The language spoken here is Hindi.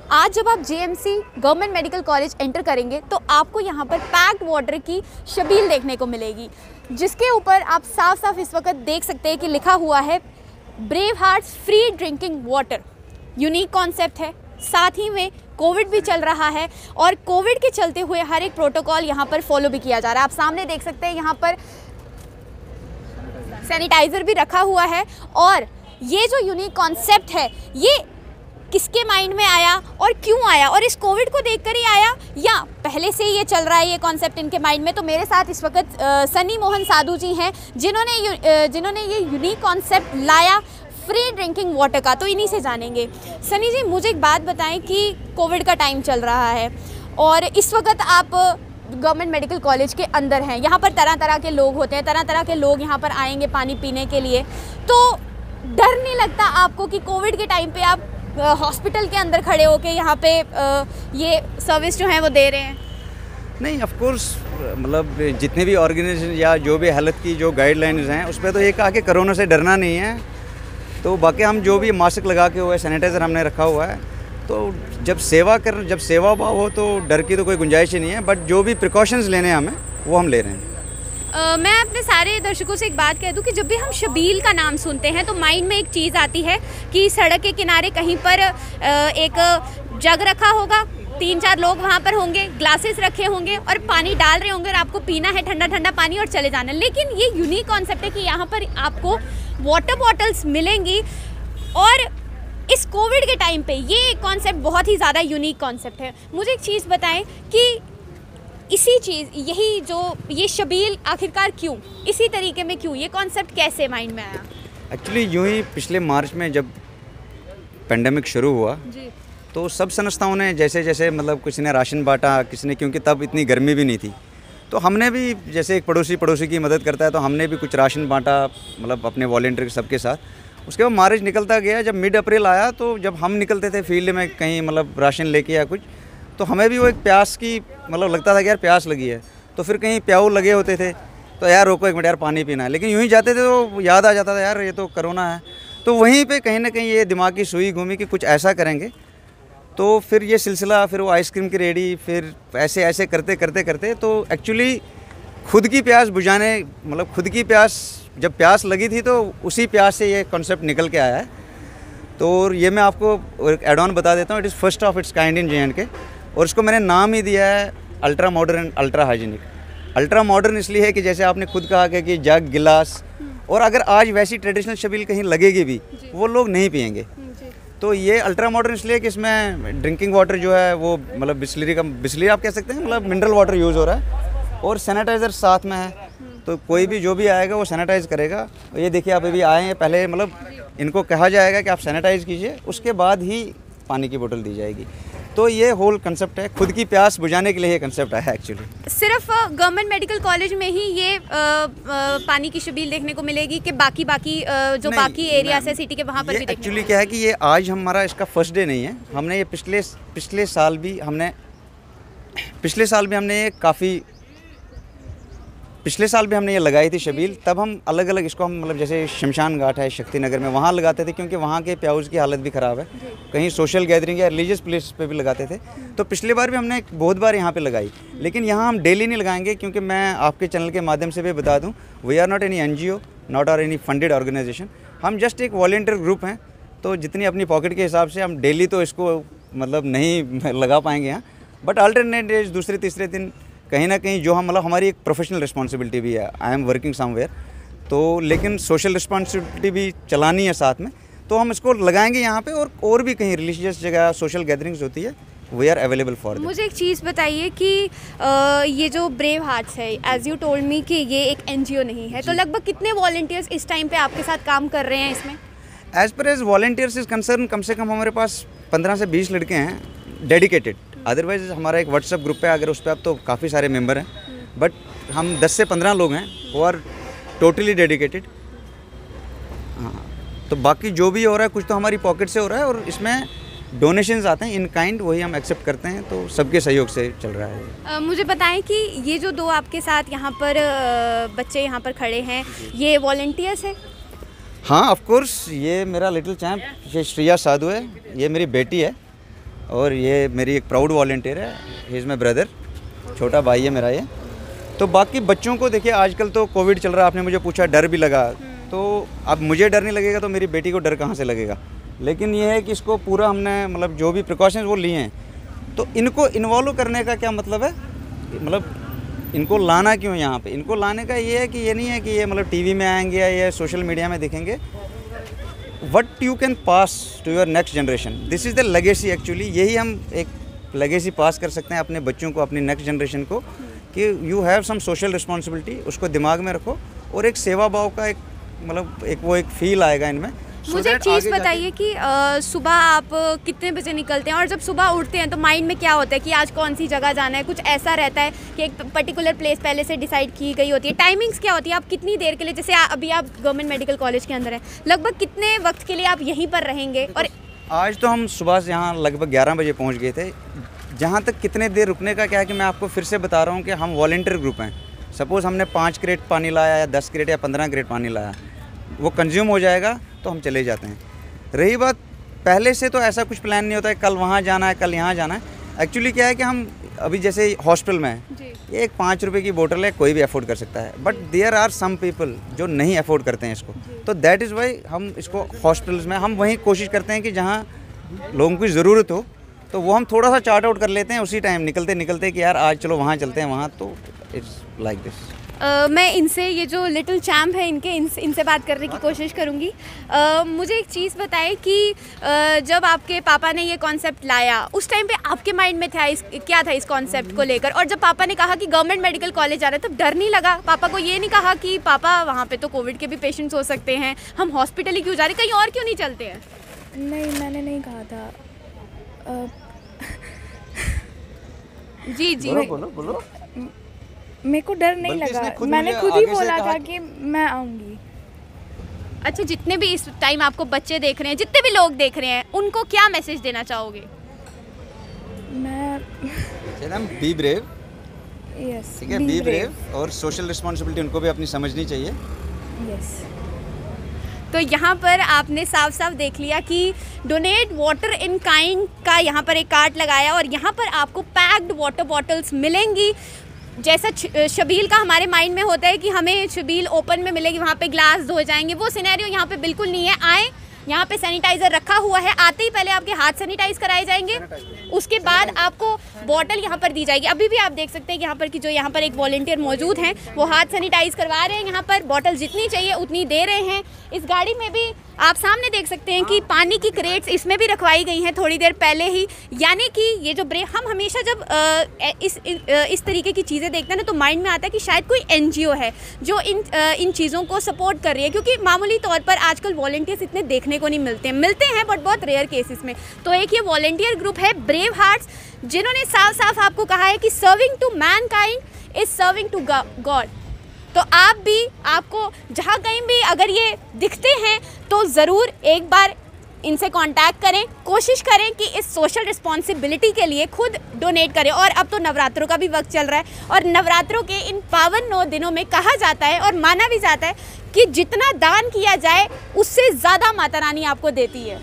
आज जब आप JMC government medical college enter करेंगे तो आपको यहाँ पर पैक्ड वाटर की शबील देखने को मिलेगी, जिसके ऊपर आप साफ साफ इस वक्त देख सकते हैं कि लिखा हुआ है brave hearts free drinking water. Unique concept है, साथ ही में कोविड भी चल रहा है और कोविड के चलते हुए हर एक प्रोटोकॉल यहाँ पर फॉलो भी किया जा रहा है। आप सामने देख सकते हैं यहाँ पर सैनिटाइज़र भी रखा हुआ है। और ये जो यूनिक कॉन्सेप्ट है ये किसके माइंड में आया और क्यों आया, और इस कोविड को देखकर ही आया या पहले से ही ये चल रहा है ये कॉन्सेप्ट इनके माइंड में? तो मेरे साथ इस वक्त सनी मोहन साधु जी हैं जिन्होंने ये यूनिक कॉन्सेप्ट लाया फ्री ड्रिंकिंग वाटर का, तो इन्हीं से जानेंगे। सनी जी, मुझे एक बात बताएं कि कोविड का टाइम चल रहा है और इस वक्त आप गवर्नमेंट मेडिकल कॉलेज के अंदर हैं। यहाँ पर तरह तरह के लोग होते हैं, तरह तरह के लोग यहाँ पर आएंगे पानी पीने के लिए, तो डर नहीं लगता आपको कि कोविड के टाइम पे आप हॉस्पिटल के अंदर खड़े होके यहाँ पे ये सर्विस जो है वो दे रहे हैं? नहीं, ऑफ कोर्स मतलब जितने भी ऑर्गेनाइजेशन या जो भी हेल्थ की जो गाइडलाइंस हैं उस पर तो ये कहा कि कोरोना से डरना नहीं है। तो बाकी हम जो भी मास्क लगा के हुआ है, सैनिटाइज़र हमने रखा हुआ है, तो जब सेवा भाव हो तो डर की तो कोई गुंजाइश ही नहीं है। बट जो भी प्रिकॉशंस लेने हैं हमें वो हम ले रहे हैं। मैं अपने सारे दर्शकों से एक बात कह दूं कि जब भी हम शबील का नाम सुनते हैं तो माइंड में एक चीज़ आती है कि सड़क के किनारे कहीं पर एक जग रखा होगा, 3-4 लोग वहाँ पर होंगे, ग्लासेस रखे होंगे और पानी डाल रहे होंगे और आपको पीना है ठंडा ठंडा पानी और चले जाना। लेकिन ये यूनिक कॉन्सेप्ट है कि यहाँ पर आपको वाटर बॉटल्स मिलेंगी और इस कोविड के टाइम पे ये कॉन्सेप्ट बहुत ही ज़्यादा यूनिक कॉन्सेप्ट है। मुझे एक चीज़ बताएं कि ये शबील आखिरकार क्यों, इसी तरीके में क्यों, ये कॉन्सेप्ट कैसे माइंड में आया? एक्चुअली यूँ ही पिछले मार्च में जब पेंडेमिक शुरू हुआ जी, तो सब संस्थाओं ने जैसे जैसे मतलब किसी ने राशन बांटा, किसी ने, क्योंकि तब इतनी गर्मी भी नहीं थी, तो हमने भी जैसे एक पड़ोसी की मदद करता है तो हमने भी कुछ राशन बांटा, मतलब अपने वॉलेंटियर सबके साथ। उसके बाद मार्च निकलता गया, जब मिड अप्रैल आया तो जब हम निकलते थे फील्ड में कहीं मतलब राशन लेके या कुछ, तो हमें भी वो एक प्यास की मतलब लगता था कि यार प्यास लगी है, तो फिर कहीं प्याऊ लगे होते थे तो यार रोको एक मिनट यार पानी पीना है, लेकिन यूँ ही जाते थे तो याद आ जाता था यार ये तो कोरोना है। तो वहीं पे कहीं ना कहीं ये दिमाग की सुई घूमी कि कुछ ऐसा करेंगे। तो फिर ये सिलसिला, फिर वो आइसक्रीम की रेडी, फिर ऐसे ऐसे करते करते करते तो एक्चुअली खुद की प्यास बुझाने, मतलब खुद की प्यास जब प्यास लगी थी तो उसी प्यास से ये कॉन्सेप्ट निकल के आया है। तो ये मैं आपको एड ऑन बता देता हूँ, it is first of its kind in JNK और इसको मैंने नाम ही दिया है ultra modern ultra hygienic. Ultra modern इसलिए है कि जैसे आपने खुद कहा कि जग गिलास, और अगर आज वैसी ट्रेडिशनल शबील कहीं लगेगी भी वो लोग नहीं पियेंगे। तो ये अल्ट्रा मॉडर्न इसलिए कि इसमें ड्रिंकिंग वाटर जो है वो मतलब बिस्लरी आप कह सकते हैं, मतलब मिनरल वाटर यूज़ हो रहा है और सैनिटाइज़र साथ में है, तो कोई भी जो भी आएगा वो सैनिटाइज़ करेगा। ये देखिए आप अभी आए हैं, पहले मतलब इनको कहा जाएगा कि आप सैनिटाइज़ कीजिए, उसके बाद ही पानी की बोतल दी जाएगी। तो ये होल कंसेप्ट है, खुद की प्यास बुझाने के लिए ये कंसेप्ट है एक्चुअली। सिर्फ गवर्नमेंट मेडिकल कॉलेज में ही ये पानी की शबील देखने को मिलेगी कि बाकी बाकी एरियाज है सिटी के वहाँ पर भी? एक्चुअली क्या है कि ये आज हमारा इसका फर्स्ट डे नहीं है, हमने ये पिछले साल भी हमने पिछले साल भी हमने ये लगाई थी शबील। तब हम अलग अलग इसको हम मतलब जैसे शमशान घाट है शक्ति नगर में, वहाँ लगाते थे क्योंकि वहाँ के प्याउज़ की हालत भी ख़राब है, कहीं सोशल गैदरिंग या रिलीजियस प्लेस पे भी लगाते थे। तो पिछले बार भी हमने बहुत बार यहाँ पे लगाई, लेकिन यहाँ हम डेली नहीं लगाएंगे क्योंकि मैं आपके चैनल के माध्यम से भी बता दूँ, we are not any NGO, not are any funded organization, हम जस्ट एक वॉलंटियर ग्रुप हैं। तो जितनी अपनी पॉकेट के हिसाब से हम डेली तो इसको मतलब नहीं लगा पाएंगे यहाँ, बट अल्टरनेट डेज दूसरे तीसरे दिन कहीं ना कहीं जो हम मतलब हमारी एक प्रोफेशनल रिस्पॉन्सिबिलिटी भी है, आई एम वर्किंग समवेयर, तो लेकिन सोशल रिस्पॉन्सिबिलिटी भी चलानी है साथ में, तो हम इसको लगाएंगे यहाँ पे। और भी कहीं रिलीजियस जगह सोशल गैदरिंग्स होती है, वी आर अवेलेबल फॉर। मुझे एक चीज़ बताइए कि ये जो ब्रेव हार्ट्स है, एज यू टोल्ड मी कि ये एक NGO नहीं है, तो लगभग कितने वॉलंटियर्स इस टाइम पे आपके साथ काम कर रहे हैं इसमें? As per as volunteers is concern, कम से कम हमारे पास 15 से 20 लड़के हैं डेडिकेटेड। अदरवाइज हमारा एक व्हाट्सएप ग्रुप है, अगर उस पर आप तो काफ़ी सारे मेंबर हैं, बट हम 10 से 15 लोग हैं वो आर टोटली डेडिकेटेड। हाँ, तो बाकी जो भी हो रहा है कुछ तो हमारी पॉकेट से हो रहा है और इसमें डोनेशंस आते हैं इन काइंड, वही हम एक्सेप्ट करते हैं, तो सबके सहयोग से चल रहा है। मुझे बताएं कि ये जो दो आपके साथ यहाँ पर बच्चे यहाँ पर खड़े हैं, ये वॉलंटियर्स है? हाँ ऑफ कोर्स, ये मेरा लिटिल चैम्प ये श्रेया साधु है, ये मेरी बेटी है और ये मेरी एक प्राउड वॉलंटियर है, ही इज़ माई ब्रदर, छोटा भाई है मेरा ये। तो बाकी बच्चों को देखिए, आजकल तो कोविड चल रहा है, आपने मुझे पूछा डर भी लगा, तो अब मुझे डर नहीं लगेगा तो मेरी बेटी को डर कहाँ से लगेगा। लेकिन ये है कि इसको पूरा हमने मतलब जो भी प्रिकॉशंस वो लिए हैं, तो इनको इन्वॉल्व करने का क्या मतलब है, मतलब इनको लाना क्यों यहाँ पे? इनको लाने का ये है कि ये नहीं है कि ये मतलब टीवी में आएंगे या ये सोशल मीडिया में दिखेंगे। What you can pass to your next generation, this is the legacy actually. यही हम एक लेगेसी पास कर सकते हैं अपने बच्चों को, अपनी नेक्स्ट जनरेशन को, कि you have some social responsibility, उसको दिमाग में रखो, और एक सेवा भाव का एक मतलब एक फील आएगा इनमें। मुझे एक चीज़ बताइए कि सुबह आप कितने बजे निकलते हैं, और जब सुबह उठते हैं तो माइंड में क्या होता है कि आज कौन सी जगह जाना है? कुछ ऐसा रहता है कि एक पर्टिकुलर प्लेस पहले से डिसाइड की गई होती है? टाइमिंग्स क्या होती है? आप कितनी देर के लिए, जैसे अभी आप गवर्नमेंट मेडिकल कॉलेज के अंदर हैं, लगभग कितने वक्त के लिए आप यहीं पर रहेंगे? और आज तो हम सुबह से यहाँ लगभग 11 बजे पहुँच गए थे। जहाँ तक कितने देर रुकने का क्या है कि मैं आपको फिर से बता रहा हूँ कि हम वॉलंटियर ग्रुप हैं। सपोज़ हमने 5 क्रेट पानी लाया या 10 क्रेट या 15 क्रेट पानी लाया, वो कंज्यूम हो जाएगा तो हम चले जाते हैं। रही बात, पहले से तो ऐसा कुछ प्लान नहीं होता है कल वहाँ जाना है, कल यहाँ जाना है। एक्चुअली क्या है कि हम अभी जैसे हॉस्टल में हैं, ये एक 5 रुपये की बोतल है, कोई भी अफोर्ड कर सकता है, but there are some people जो नहीं अफोर्ड करते हैं इसको, तो दैट इज़ वाई हम इसको हॉस्टल्स में हम वहीं कोशिश करते हैं कि जहाँ लोगों की ज़रूरत हो, तो वो हम थोड़ा सा चार्ट आउट कर लेते हैं उसी टाइम निकलते निकलते कि यार आज चलो वहाँ चलते हैं वहाँ, तो इट्स लाइक दिस। मैं इनसे, ये जो लिटिल चैम्प है इनसे बात करने की कोशिश करूँगी। मुझे एक चीज़ बताएं कि जब आपके पापा ने ये कॉन्सेप्ट लाया, उस टाइम पे आपके माइंड में था क्या था इस कॉन्सेप्ट को लेकर? और जब पापा ने कहा कि गवर्नमेंट मेडिकल कॉलेज जा रहे हैं, तब डर नहीं लगा? पापा को ये नहीं कहा कि पापा वहाँ पे तो कोविड के भी पेशेंट्स हो सकते हैं, हम हॉस्पिटल ही क्यों जा रहे, कहीं और क्यों नहीं चलते हैं? नहीं, मैंने नहीं कहा था। जी बोलो। मेरे को डर नहीं लगा, मैंने खुद ही बोला था कि मैं आऊँगी। अच्छा, जितने भी इस टाइम आपको बच्चे देख रहे हैं, जितने भी लोग देख रहे हैं, उनको क्या मैसेज देना चाहोगे? मैं बी ब्रेव, यस, ठीक है, बी ब्रेव, और सोशल रिस्पॉन्सिबिलिटी उनको भी अपनी समझनी चाहिए। यस। तो यहाँ पर आपने साफ साफ देख लिया कि डोनेट वाटर इन काइंड का यहाँ पर एक कार्ड लगाया, और यहाँ पर आपको पैक्ड वाटर बॉटल्स मिलेंगी। जैसा शबील का हमारे माइंड में होता है कि हमें शबील ओपन में मिलेगी, वहाँ पे ग्लास धोए जाएंगे, वो सिनेरियो यहाँ पे बिल्कुल नहीं है। आए, यहाँ पे सैनिटाइज़र रखा हुआ है, आते ही पहले आपके हाथ सैनिटाइज कराए जाएंगे, उसके बाद आपको बॉटल यहाँ पर दी जाएगी। अभी भी आप देख सकते हैं यहाँ पर कि जो यहाँ पर एक वॉलंटियर मौजूद हैं, वो हाथ सैनिटाइज करवा रहे हैं, यहाँ पर बॉटल जितनी चाहिए उतनी दे रहे हैं। इस गाड़ी में भी आप सामने देख सकते हैं कि पानी की क्रेट्स इसमें भी रखवाई गई हैं थोड़ी देर पहले ही। यानी कि ये जो हम हमेशा जब इस तरीके की चीज़ें देखते हैं ना, तो माइंड में आता है कि शायद कोई एनजीओ है जो इन चीज़ों को सपोर्ट कर रही है, क्योंकि मामूली तौर पर आजकल वॉलंटियर्स इतने देखने को नहीं मिलते हैं बट बहुत रेयर केसेस में। तो एक ये वॉलंटियर ग्रुप है ब्रेव हार्ट्स, जिन्होंने साफ साफ आपको कहा है कि serving to mankind is serving to god. तो आप भी, आपको जहाँ कहीं भी अगर ये दिखते हैं तो ज़रूर एक बार इनसे कांटेक्ट करें, कोशिश करें कि इस सोशल रिस्पॉन्सिबिलिटी के लिए खुद डोनेट करें। और अब तो नवरात्रों का भी वक्त चल रहा है, और नवरात्रों के इन पावन 9 दिनों में कहा जाता है और माना भी जाता है कि जितना दान किया जाए उससे ज़्यादा माता रानी आपको देती है।